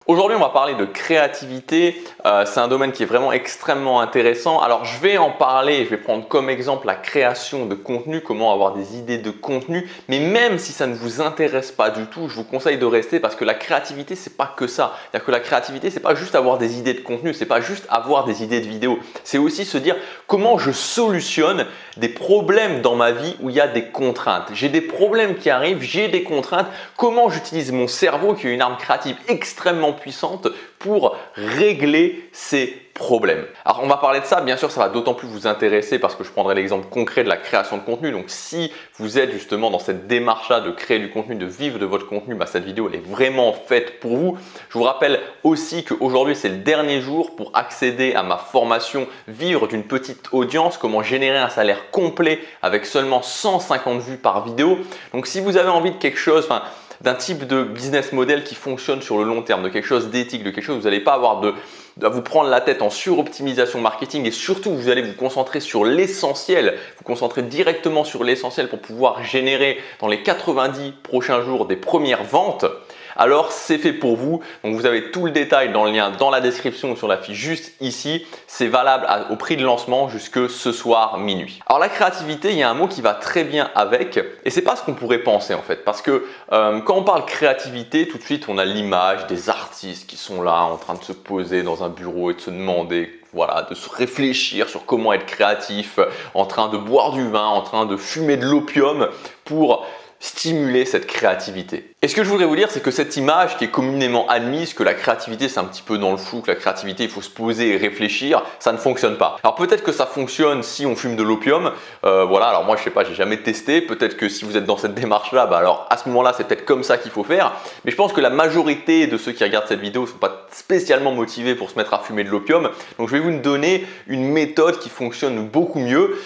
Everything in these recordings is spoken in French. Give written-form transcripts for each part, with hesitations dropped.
Aujourd'hui, on va parler de créativité. C'est un domaine qui est vraiment extrêmement intéressant. Alors, je vais en parler, je vais prendre comme exemple la création de contenu, comment avoir des idées de contenu. Mais même si ça ne vous intéresse pas du tout, je vous conseille de rester parce que la créativité, c'est pas que ça. C'est-à-dire que la créativité, c'est pas juste avoir des idées de contenu, c'est pas juste avoir des idées de vidéo. C'est aussi se dire comment je solutionne des problèmes dans ma vie où il y a des contraintes. J'ai des problèmes qui arrivent, j'ai des contraintes. Comment j'utilise mon cerveau, qui est une arme créative extrêmement puissante, pour régler ces problèmes. Alors on va parler de ça, bien sûr ça va d'autant plus vous intéresser parce que je prendrai l'exemple concret de la création de contenu. Donc si vous êtes justement dans cette démarche-là de créer du contenu, de vivre de votre contenu, cette vidéo elle est vraiment faite pour vous. Je vous rappelle aussi qu'aujourd'hui c'est le dernier jour pour accéder à ma formation Vivre d'une petite audience, comment générer un salaire complet avec seulement 150 vues par vidéo. Donc si vous avez envie de quelque chose, d'un type de business model qui fonctionne sur le long terme, de quelque chose d'éthique, de quelque chose où vous n'allez pas avoir à vous prendre la tête en suroptimisation marketing et surtout vous allez vous concentrer sur l'essentiel, vous concentrer directement sur l'essentiel pour pouvoir générer dans les 90 prochains jours des premières ventes, alors c'est fait pour vous. Donc vous avez tout le détail dans le lien dans la description ou sur la fiche juste ici. C'est valable au prix de lancement jusque ce soir minuit. Alors la créativité, il y a un mot qui va très bien avec et c'est pas ce qu'on pourrait penser en fait parce que quand on parle créativité, tout de suite on a l'image des artistes qui sont là en train de se poser dans un bureau et de se demander de se réfléchir sur comment être créatif, en train de boire du vin, en train de fumer de l'opium pour stimuler cette créativité. Et ce que je voudrais vous dire, c'est que cette image qui est communément admise, que la créativité c'est un petit peu dans le flou, que la créativité il faut se poser et réfléchir, ça ne fonctionne pas. Alors peut-être que ça fonctionne si on fume de l'opium, alors moi je sais pas, j'ai jamais testé, peut-être que si vous êtes dans cette démarche-là, alors à ce moment-là c'est peut-être comme ça qu'il faut faire, mais je pense que la majorité de ceux qui regardent cette vidéo ne sont pas spécialement motivés pour se mettre à fumer de l'opium, donc je vais vous donner une méthode qui fonctionne beaucoup mieux.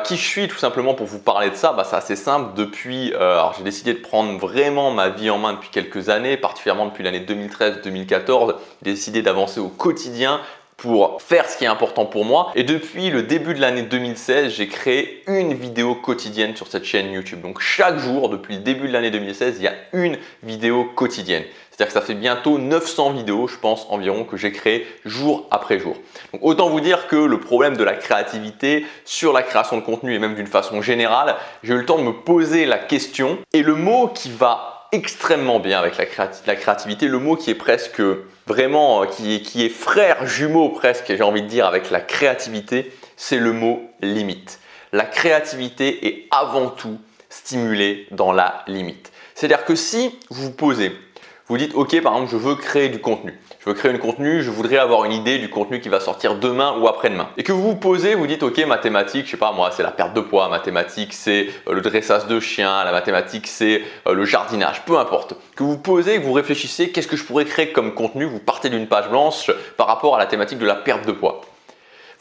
Qui je suis tout simplement pour vous parler de ça, c'est assez simple. Depuis, alors j'ai décidé de prendre vraiment ma vie en main depuis quelques années, particulièrement depuis l'année 2013-2014. J'ai décidé d'avancer au quotidien pour faire ce qui est important pour moi. Et depuis le début de l'année 2016, j'ai créé une vidéo quotidienne sur cette chaîne YouTube. Donc chaque jour, depuis le début de l'année 2016, il y a une vidéo quotidienne. C'est-à-dire que ça fait bientôt 900 vidéos, je pense environ, que j'ai créées jour après jour. Donc autant vous dire que le problème de la créativité sur la création de contenu et même d'une façon générale, j'ai eu le temps de me poser la question et le mot qui va extrêmement bien avec la créativité, le mot qui est presque vraiment, qui est frère jumeau presque, j'ai envie de dire, avec la créativité, c'est le mot limite. La créativité est avant tout stimulée dans la limite. C'est-à-dire que si vous vous posez, vous dites ok, par exemple je veux créer du contenu, je voudrais avoir une idée du contenu qui va sortir demain ou après-demain et que vous vous posez, vous dites ok, mathématiques, je sais pas moi, c'est la perte de poids, mathématiques c'est le dressage de chien, la mathématique c'est le jardinage, peu importe, que vous posez, que vous réfléchissez qu'est-ce que je pourrais créer comme contenu, vous partez d'une page blanche par rapport à la thématique de la perte de poids.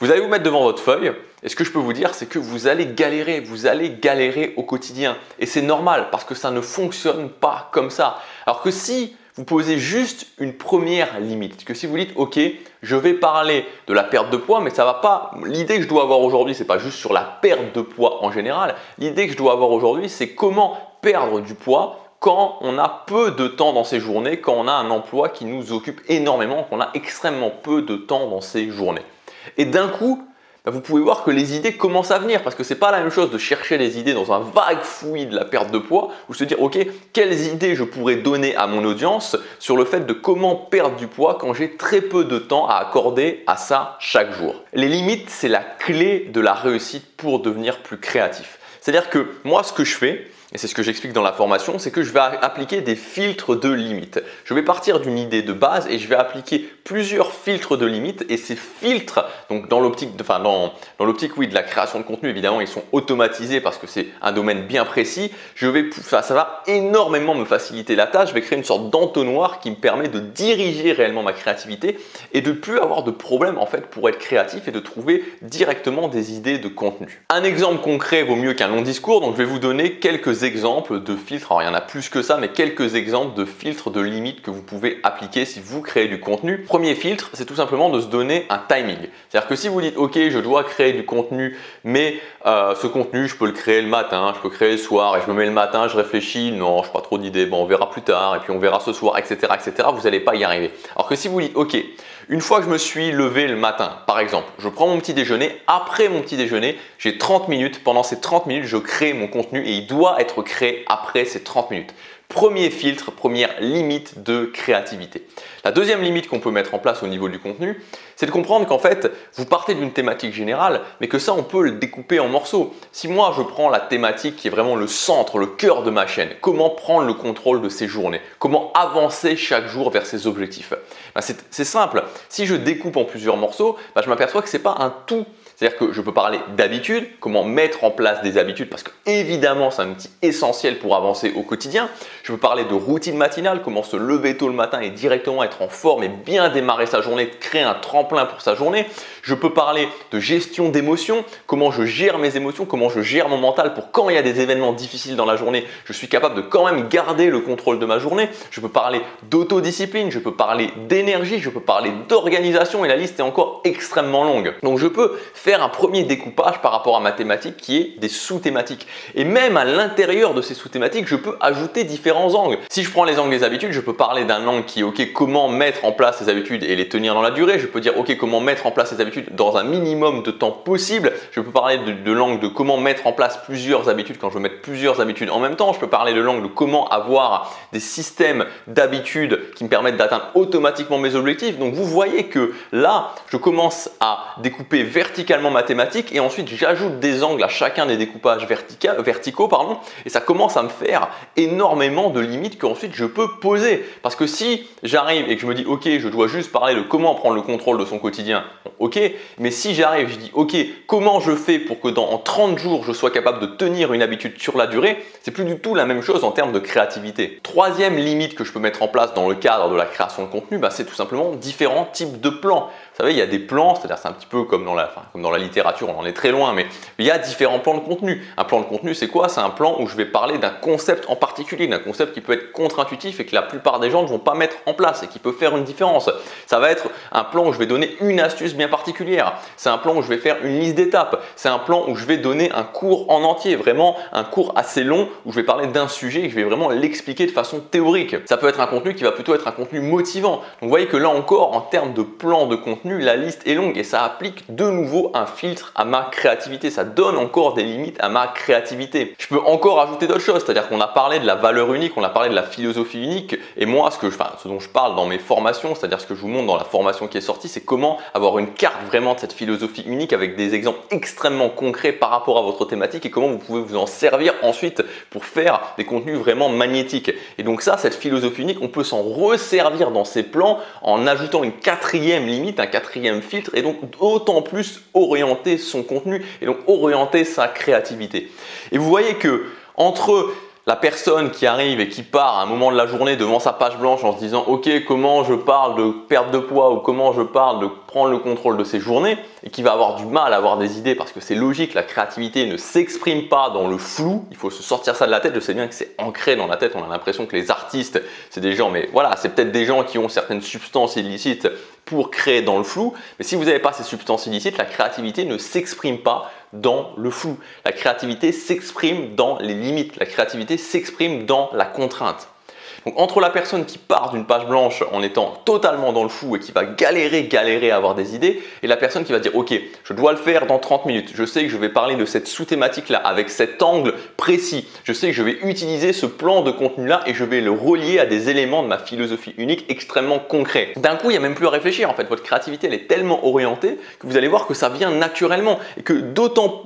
Vous allez vous mettre devant votre feuille et ce que je peux vous dire, c'est que vous allez galérer au quotidien. Et c'est normal parce que ça ne fonctionne pas comme ça. Alors que si vous posez juste une première limite, que si vous dites ok, je vais parler de la perte de poids, mais ça va pas. L'idée que je dois avoir aujourd'hui, c'est pas juste sur la perte de poids en général. L'idée que je dois avoir aujourd'hui, c'est comment perdre du poids quand on a peu de temps dans ses journées, quand on a un emploi qui nous occupe énormément, qu'on a extrêmement peu de temps dans ses journées. Et d'un coup, vous pouvez voir que les idées commencent à venir parce que ce n'est pas la même chose de chercher les idées dans un vague fouillis de la perte de poids ou se dire ok, quelles idées je pourrais donner à mon audience sur le fait de comment perdre du poids quand j'ai très peu de temps à accorder à ça chaque jour. Les limites, c'est la clé de la réussite pour devenir plus créatif. C'est-à-dire que moi, ce que je fais, et c'est ce que j'explique dans la formation, c'est que je vais appliquer des filtres de limites. Je vais partir d'une idée de base et je vais appliquer plusieurs filtres de limites et ces filtres, donc dans l'optique de la création de contenu, évidemment, ils sont automatisés parce que c'est un domaine bien précis. Ça va énormément me faciliter la tâche. Je vais créer une sorte d'entonnoir qui me permet de diriger réellement ma créativité et de ne plus avoir de problème en fait pour être créatif et de trouver directement des idées de contenu. Un exemple concret vaut mieux qu'un long discours, donc je vais vous donner quelques quelques exemples de filtres. Alors il y en a plus que ça, mais quelques exemples de filtres de limites que vous pouvez appliquer si vous créez du contenu. Premier filtre, c'est tout simplement de se donner un timing. C'est-à-dire que si vous dites ok, je dois créer du contenu, mais ce contenu je peux le créer le matin, je peux le créer le soir, et je me mets le matin, je réfléchis, non, je n'ai pas trop d'idées, bon on verra plus tard, et puis on verra ce soir, etc., etc., vous n'allez pas y arriver. Alors que si vous dites ok, une fois que je me suis levé le matin, par exemple, je prends mon petit déjeuner, après mon petit déjeuner, j'ai 30 minutes, pendant ces 30 minutes, je crée mon contenu et il doit être créé après ces 30 minutes. Premier filtre, première limite de créativité. La deuxième limite qu'on peut mettre en place au niveau du contenu, c'est de comprendre qu'en fait, vous partez d'une thématique générale, mais que ça, on peut le découper en morceaux. Si moi, je prends la thématique qui est vraiment le centre, le cœur de ma chaîne, comment prendre le contrôle de ses journées, comment avancer chaque jour vers ses objectifs, c'est simple. Si je découpe en plusieurs morceaux, je m'aperçois que ce n'est pas un tout. C'est-à-dire que je peux parler d'habitudes, comment mettre en place des habitudes, parce que évidemment c'est un outil essentiel pour avancer au quotidien. Je peux parler de routine matinale, comment se lever tôt le matin et directement être en forme et bien démarrer sa journée, créer un tremplin pour sa journée. Je peux parler de gestion d'émotions, comment je gère mes émotions, comment je gère mon mental pour quand il y a des événements difficiles dans la journée, je suis capable de quand même garder le contrôle de ma journée. Je peux parler d'autodiscipline, je peux parler d'énergie, je peux parler d'organisation et la liste est encore extrêmement longue. Donc je peux faire un premier découpage par rapport à ma thématique qui est des sous-thématiques. Et même à l'intérieur de ces sous-thématiques, je peux ajouter différents angles. Si je prends les angles des habitudes, je peux parler d'un angle qui est ok, comment mettre en place ces habitudes et les tenir dans la durée. Je peux dire ok, comment mettre en place ces habitudes dans un minimum de temps possible. Je peux parler de l'angle de comment mettre en place plusieurs habitudes quand je veux mettre plusieurs habitudes en même temps. Je peux parler de l'angle de comment avoir des systèmes d'habitudes qui me permettent d'atteindre automatiquement mes objectifs. Donc vous voyez que là, je commence à découper verticalement ma thématique et ensuite j'ajoute des angles à chacun des découpages verticaux et ça commence à me faire énormément de limites qu'ensuite je peux poser. Parce que si j'arrive et que je me dis ok, je dois juste parler de comment prendre le contrôle de son quotidien, ok, mais si j'arrive, je dis ok, comment je fais pour que en 30 jours je sois capable de tenir une habitude sur la durée, c'est plus du tout la même chose en termes de créativité. Troisième limite que je peux mettre en place dans le cadre de la création de contenu, c'est tout simplement différents types de plans. Vous savez, il y a des plans, c'est-à-dire c'est un petit peu comme dans la littérature, on en est très loin, mais il y a différents plans de contenu. Un plan de contenu, c'est quoi? C'est un plan où je vais parler d'un concept en particulier, d'un concept qui peut être contre-intuitif et que la plupart des gens ne vont pas mettre en place et qui peut faire une différence. Ça va être un plan où je vais donner une astuce bien particulière. C'est un plan où je vais faire une liste d'étapes. C'est un plan où je vais donner un cours en entier, vraiment un cours assez long où je vais parler d'un sujet et que je vais vraiment l'expliquer de façon théorique. Ça peut être un contenu qui va plutôt être un contenu motivant. Donc vous voyez que là encore, en termes de plan de contenu, la liste est longue et ça applique de nouveau un filtre à ma créativité. Ça donne encore des limites à ma créativité. Je peux encore ajouter d'autres choses, c'est-à-dire qu'on a parlé de la valeur unique, on a parlé de la philosophie unique et moi, ce dont je parle dans mes formations, c'est-à-dire ce que je vous montre dans la formation qui est sortie, c'est comment avoir une carte vraiment de cette philosophie unique avec des exemples extrêmement concrets par rapport à votre thématique et comment vous pouvez vous en servir ensuite pour faire des contenus vraiment magnétiques. Et donc ça, cette philosophie unique, on peut s'en resservir dans ces plans en ajoutant une quatrième limite, un quatrième filtre et donc d'autant plus orienter son contenu et donc orienter sa créativité. Et vous voyez que entre la personne qui arrive et qui part à un moment de la journée devant sa page blanche en se disant ok, comment je parle de perte de poids ou comment je parle de prendre le contrôle de ses journées et qui va avoir du mal à avoir des idées parce que c'est logique, la créativité ne s'exprime pas dans le flou, il faut se sortir ça de la tête. Je sais bien que c'est ancré dans la tête, on a l'impression que les artistes c'est des gens, mais voilà, c'est peut-être des gens qui ont certaines substances illicites pour créer dans le flou, mais si vous n'avez pas ces substances illicites, la créativité ne s'exprime pas dans le flou. La créativité s'exprime dans les limites, la créativité s'exprime dans la contrainte. Donc entre la personne qui part d'une page blanche en étant totalement dans le flou et qui va galérer à avoir des idées et la personne qui va dire ok, je dois le faire dans 30 minutes, je sais que je vais parler de cette sous-thématique là avec cet angle précis, je sais que je vais utiliser ce plan de contenu là et je vais le relier à des éléments de ma philosophie unique extrêmement concrets. D'un coup, il n'y a même plus à réfléchir en fait, votre créativité elle est tellement orientée que vous allez voir que ça vient naturellement et que d'autant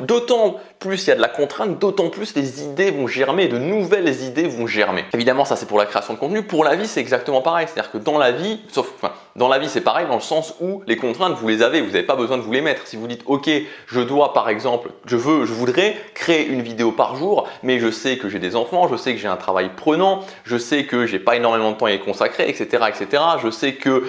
plus il y a de la contrainte, d'autant plus les idées vont germer, de nouvelles idées vont germer. Évidemment, ça c'est pour la création création de contenu. Pour la vie, c'est exactement pareil. C'est-à-dire que dans la vie, dans la vie, c'est pareil dans le sens où les contraintes, vous les avez. Vous n'avez pas besoin de vous les mettre. Si vous dites, OK, je dois par exemple, je voudrais créer une vidéo par jour, mais je sais que j'ai des enfants, je sais que j'ai un travail prenant, je sais que j'ai pas énormément de temps à y consacrer, etc., etc. Je sais que,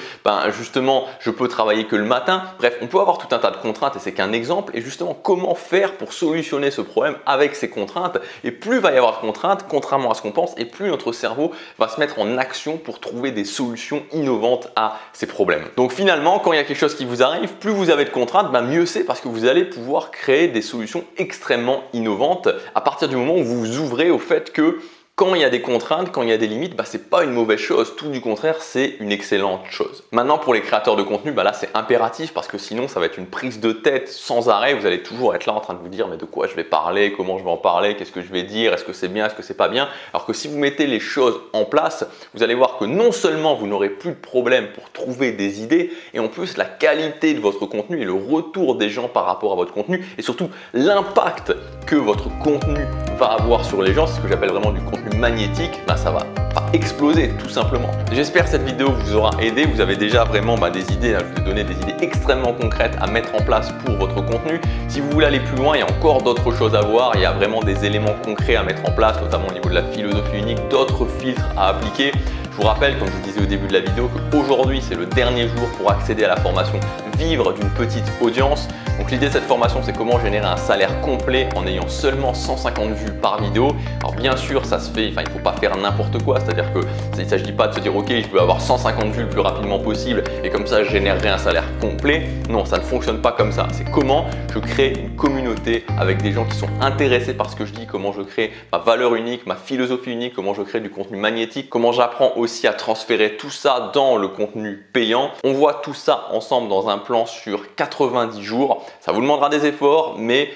justement, je peux travailler que le matin. Bref, on peut avoir tout un tas de contraintes et c'est qu'un exemple. Et justement, comment faire pour solutionner ce problème avec ces contraintes? Et plus il va y avoir de contraintes, contrairement à ce qu'on pense, et plus notre cerveau va se mettre en action pour trouver des solutions innovantes à ces problèmes. Donc finalement, quand il y a quelque chose qui vous arrive, plus vous avez de contraintes, mieux c'est parce que vous allez pouvoir créer des solutions extrêmement innovantes à partir du moment où vous vous ouvrez au fait que quand il y a des contraintes, quand il y a des limites, c'est pas une mauvaise chose, tout du contraire, c'est une excellente chose. Maintenant, pour les créateurs de contenu, là c'est impératif parce que sinon ça va être une prise de tête sans arrêt. Vous allez toujours être là en train de vous dire mais de quoi je vais parler, comment je vais en parler, qu'est-ce que je vais dire, est-ce que c'est bien, est-ce que c'est pas bien. Alors que si vous mettez les choses en place, vous allez voir que non seulement vous n'aurez plus de problème pour trouver des idées, et en plus la qualité de votre contenu et le retour des gens par rapport à votre contenu, et surtout l'impact que votre contenu va avoir sur les gens, c'est ce que j'appelle vraiment du contenu magnétique, ça va exploser tout simplement. J'espère que cette vidéo vous aura aidé. Vous avez déjà vraiment des idées, je vous ai donné des idées extrêmement concrètes à mettre en place pour votre contenu. Si vous voulez aller plus loin, il y a encore d'autres choses à voir. Il y a vraiment des éléments concrets à mettre en place, notamment au niveau de la philosophie unique, d'autres filtres à appliquer. Je vous rappelle, comme je vous disais au début de la vidéo, qu'aujourd'hui c'est le dernier jour pour accéder à la formation Vivre d'une petite audience. Donc l'idée de cette formation, c'est comment générer un salaire complet en ayant seulement 150 vues par vidéo. Alors bien sûr, ça se fait, il ne faut pas faire n'importe quoi, c'est-à-dire qu'il ne s'agit pas de se dire ok, je veux avoir 150 vues le plus rapidement possible et comme ça je générerai un salaire complet. Non, ça ne fonctionne pas comme ça. C'est comment je crée une communauté avec des gens qui sont intéressés par ce que je dis, comment je crée ma valeur unique, ma philosophie unique, comment je crée du contenu magnétique, comment j'apprends aussi à transférer tout ça dans le contenu payant. On voit tout ça ensemble dans un plan sur 90 jours. Ça vous demandera des efforts, mais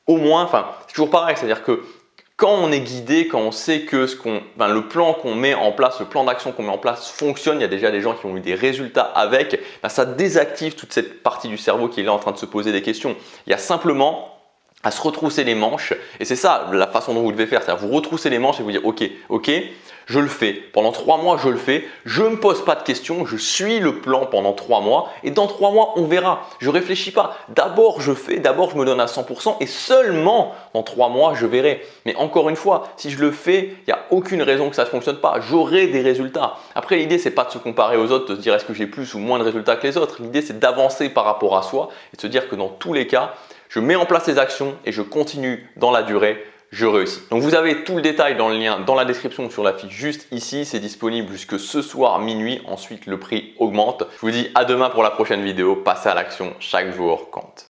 au moins, c'est toujours pareil, c'est-à-dire que quand on est guidé, quand on sait que le plan qu'on met en place, le plan d'action qu'on met en place fonctionne, il y a déjà des gens qui ont eu des résultats avec, ça désactive toute cette partie du cerveau qui est là en train de se poser des questions. Il y a simplement à se retrousser les manches et c'est ça la façon dont vous devez faire, c'est-à-dire vous retroussez les manches et vous dire ok, je le fais. Pendant 3 mois, je le fais. Je ne me pose pas de questions. Je suis le plan pendant 3 mois. Et dans 3 mois, on verra. Je ne réfléchis pas. D'abord, je fais. D'abord, je me donne à 100%. Et seulement dans 3 mois, je verrai. Mais encore une fois, si je le fais, il n'y a aucune raison que ça ne fonctionne pas. J'aurai des résultats. Après, l'idée, c'est pas de se comparer aux autres, de se dire est-ce que j'ai plus ou moins de résultats que les autres. L'idée, c'est d'avancer par rapport à soi et de se dire que dans tous les cas, je mets en place les actions et je continue dans la durée. Je réussis. Donc vous avez tout le détail dans le lien dans la description sur la fiche juste ici. C'est disponible jusque ce soir minuit. Ensuite, le prix augmente. Je vous dis à demain pour la prochaine vidéo. Passez à l'action. Chaque jour compte.